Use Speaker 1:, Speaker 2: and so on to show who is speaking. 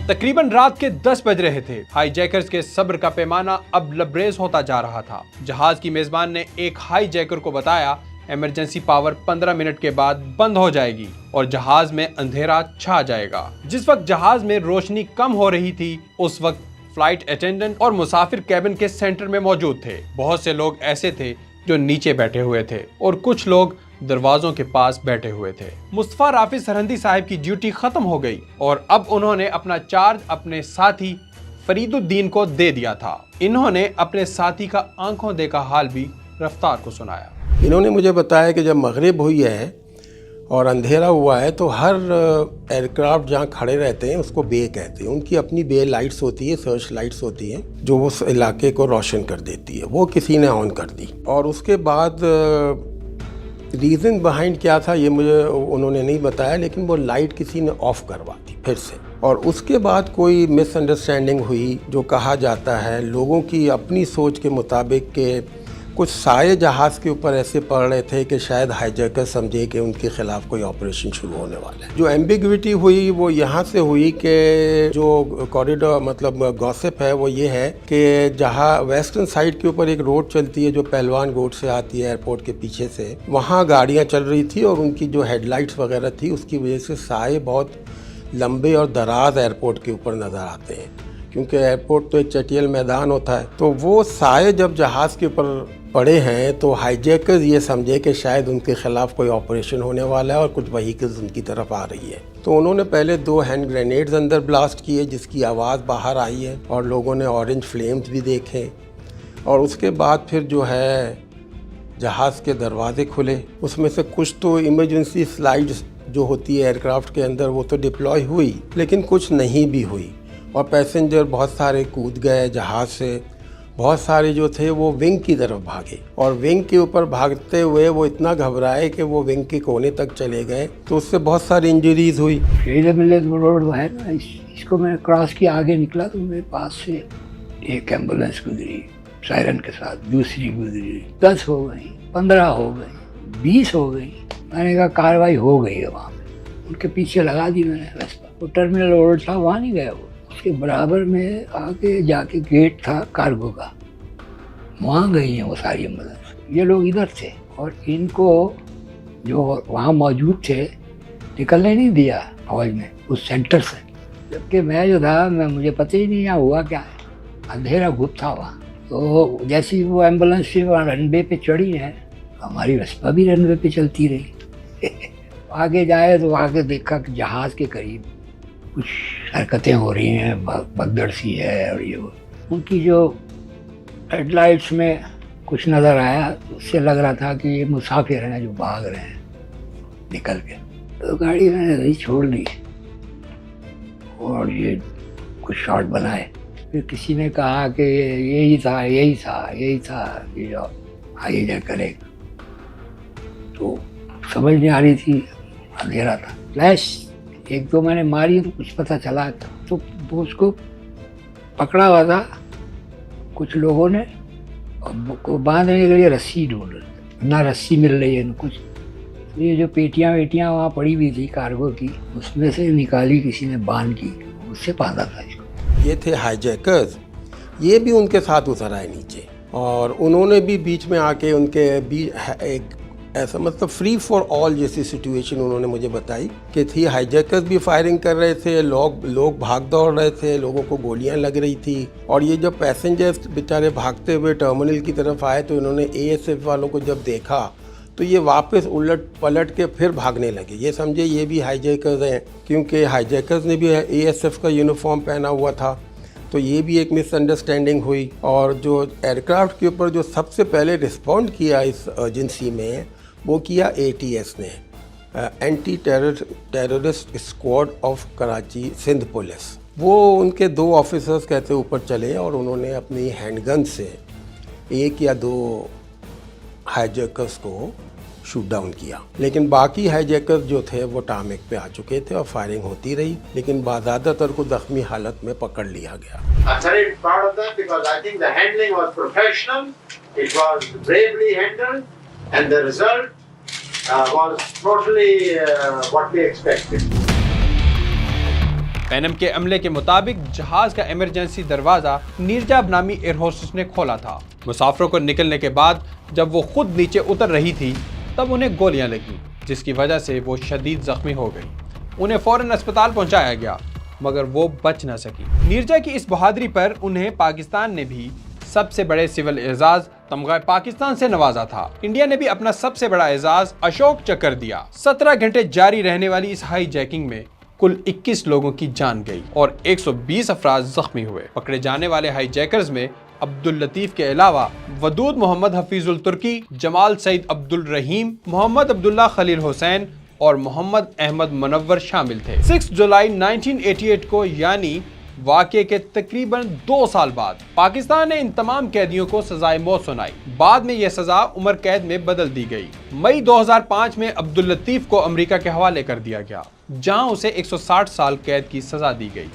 Speaker 1: तकरीबन रात के 10 बज रहे थे। हाईजैकर्स के सब्र का पैमाना अब लबरेज होता जा रहा था। जहाज की मेजबान ने एक हाईजैकर को बताया इमरजेंसी पावर 15 मिनट के बाद बंद हो जाएगी और जहाज में अंधेरा छा जाएगा। जिस वक्त जहाज में रोशनी कम हो रही थी उस वक्त फ्लाइट अटेंडेंट और मुसाफिर कैबिन के सेंटर में मौजूद थे। बहुत से लोग ऐसे थे जो नीचे बैठे हुए थे और कुछ लोग दरवाजों के पास बैठे हुए थे। मुस्तफा राफी सरहंदी साहब की ड्यूटी खत्म हो गई और अब उन्होंने अपना चार्ज अपने साथी फरीदुद्दीन को दे दिया था। इन्होंने अपने साथी का आंखों देखा हाल भी रफ्तार को सुनाया।
Speaker 2: इन्होंने मुझे बताया कि जब मगरिब हुई है और अंधेरा हुआ है तो हर एयरक्राफ्ट जहाँ खड़े रहते हैं उसको बे कहते हैं। उनकी अपनी बे लाइट्स होती है, सर्च लाइट्स होती हैं जो उस इलाके को रोशन कर देती है। वो किसी ने ऑन कर दी और उसके बाद रीज़न बिहाइंड क्या था ये मुझे उन्होंने नहीं बताया, लेकिन वो लाइट किसी ने ऑफ करवा दी फिर से। और उसके बाद कोई मिसअंडरस्टैंडिंग हुई जो कहा जाता है लोगों की अपनी सोच के मुताबिक के कुछ साए जहाज़ के ऊपर ऐसे पड़ रहे थे कि शायद हाईजैकर समझे कि उनके खिलाफ कोई ऑपरेशन शुरू होने वाला है। जो एम्बिग्विटी हुई वो यहाँ से हुई कि जो कॉरिडोर मतलब गॉसिप है वो ये है कि जहाँ वेस्टर्न साइड के ऊपर एक रोड चलती है जो पहलवान गोट से आती है एयरपोर्ट के पीछे से, वहाँ गाड़ियाँ चल रही थी और उनकी जो हेडलाइट्स वगैरह थी उसकी वजह से साए बहुत लंबे और दराज एयरपोर्ट के ऊपर नज़र आते हैं, क्योंकि एयरपोर्ट तो एक चटियल मैदान होता है। तो वो साए जब जहाज़ के ऊपर पड़े हैं तो हाईजैकर्स ये समझे कि शायद उनके खिलाफ कोई ऑपरेशन होने वाला है और कुछ व्हीकल्स उनकी तरफ आ रही है। तो उन्होंने पहले 2 हैंड ग्रेनेड्स अंदर ब्लास्ट किए जिसकी आवाज़ बाहर आई है और लोगों ने ऑरेंज फ्लेम्स भी देखे। और उसके बाद फिर जो है जहाज़ के दरवाजे खुले, उसमें से कुछ तो इमरजेंसी स्लाइड्स जो होती है एयरक्राफ्ट के अंदर वो तो डिप्लॉय हुई, लेकिन कुछ नहीं भी हुई और पैसेंजर बहुत सारे कूद गए जहाज़ से। बहुत सारे जो थे वो विंग की तरफ भागे और विंग के ऊपर भागते हुए वो इतना घबराए कि वो विंग के कोने तक चले गए, तो उससे बहुत सारी इंजरीज हुई।
Speaker 3: शहीद मिल्लत रोड है ना, इसको मैं क्रॉस किया आगे निकला तो मेरे पास से एक एम्बुलेंस गुजरी सायरन के साथ, दूसरी गुजरी, 10 हो गई, 15 हो गई, 20 हो गई। मैंने कहा कार्रवाई हो गई है वहाँ पे, उनके पीछे लगा दी मैंने रास्ता। वो टर्मिनल रोड था वहाँ नहीं गया, वो उसके बराबर में आके जाके गेट था कार्गो का, वहाँ गई हैं वो सारी एम्बुलेंस। ये लोग इधर थे और इनको जो वहाँ मौजूद थे निकलने नहीं दिया फौज ने उस सेंटर से, जबकि मैं जो था मुझे पता ही नहीं यहाँ हुआ क्या है, अंधेरा गुप्त था वहाँ। तो जैसे ही वो एम्बुलेंस से वहाँ रनवे पे चढ़ी है, हमारी वेस्पा भी रनवे पे चलती रही। आगे जाए तो आगे देखा कि जहाज़ के करीब कुछ हरकतें हो रही हैं, भगदड़ सी है और ये वो। उनकी जो हेडलाइट्स में कुछ नज़र आया उससे लग रहा था कि ये मुसाफिर हैं जो भाग रहे हैं निकल के। तो गाड़ी मैंने नहीं छोड़ दी और ये कुछ शॉट बनाए। फिर किसी ने कहा कि यही था ये जो हाईजैकर है। तो समझ नहीं आ रही थी, अंधेरा था। फ्लैश 1-2 मैंने मारी तो कुछ पता चला, तो वो उसको पकड़ा हुआ था कुछ लोगों ने को बांधने के लिए रस्सी ढूंढ रहे, ना रस्सी मिल रही है ना कुछ। तो ये जो पेटियाँ वेटियाँ वहाँ पड़ी हुई थी कार्गो की, उसमें से निकाली किसी ने बांध की, उससे बांधा था इसको।
Speaker 2: ये थे हाईजैकर्स, ये भी उनके साथ उतर आए नीचे और उन्होंने भी बीच में आके उनके एक ऐसा मतलब फ्री फॉर ऑल जैसी सिचुएशन उन्होंने मुझे बताई कि थी। हाईजैकर्स भी फायरिंग कर रहे थे, लोग भाग दौड़ रहे थे, लोगों को गोलियां लग रही थी। और ये जब पैसेंजर्स बेचारे भागते हुए टर्मिनल की तरफ आए तो इन्होंने ASF वालों को जब देखा तो ये वापस उलट पलट के फिर भागने लगे। ये समझे ये भी हाईजैकर्स हैं, क्योंकि हाईजैकर्स ने भी ASF का यूनिफॉर्म पहना हुआ था। तो ये भी एक मिसअंडरस्टैंडिंग हुई। और जो एयरक्राफ्ट के ऊपर जो सबसे पहले रिस्पॉन्ड किया इस अर्जेंसी में वो किया ATS ने, anti terrorist squad of Karachi Sindh police. वो उनके 2 ऑफिसर्स कहते ऊपर चले और उन्होंने अपनी हैंडगन से 1 या 2 हाईजैकर्स को शूट डाउन किया, लेकिन बाकी हाईजैकर्स जो थे वो टारमेक पे आ चुके थे और फायरिंग होती रही, लेकिन ज़्यादातर को जख्मी हालत में पकड़ लिया गया।
Speaker 4: And the result was totally what we expected.
Speaker 1: पैनम के अमले के मुताबिक जहाज का इमरजेंसी दरवाजा नीरजा नामी एयर होस्टेस ने खोला था। मुसाफिरों को निकलने के बाद जब वो खुद नीचे उतर रही थी तब उन्हें गोलियां लगी, जिसकी वजह से वो शदीद जख्मी हो गई। उन्हें फौरन अस्पताल पहुंचाया गया मगर वो बच न सकी। नीरजा की इस बहादुरी पर उन्हें पाकिस्तान ने भी सबसे बड़े सिविल एजाज तमगा पाकिस्तान से नवाजा था। इंडिया ने भी अपना सबसे बड़ा एजाज अशोक चक्र दिया। 17 घंटे जारी रहने वाली इस हाई जैकिंग में कुल 21 लोगों की जान गई और 120 अफराद जख्मी हुए। पकड़े जाने वाले हाई जैकर्स में अब्दुल लतीफ के अलावा वदूद मोहम्मद हफीजुल तुर्की, जमाल सईद अब्दुल रहीम, मोहम्मद अब्दुल्ला खलील हुसैन और मोहम्मद अहमद मुनव्वर शामिल थे। 6 जुलाई 1988 को यानी वाक़े के तकरीबन 2 साल बाद पाकिस्तान ने इन तमाम कैदियों को सजाए मौत सुनाई। बाद में यह सजा उम्र कैद में बदल दी गई। मई 2005 में अब्दुल लतीफ को अमेरिका के हवाले कर दिया गया, जहां उसे 160 साल कैद की सजा दी गई।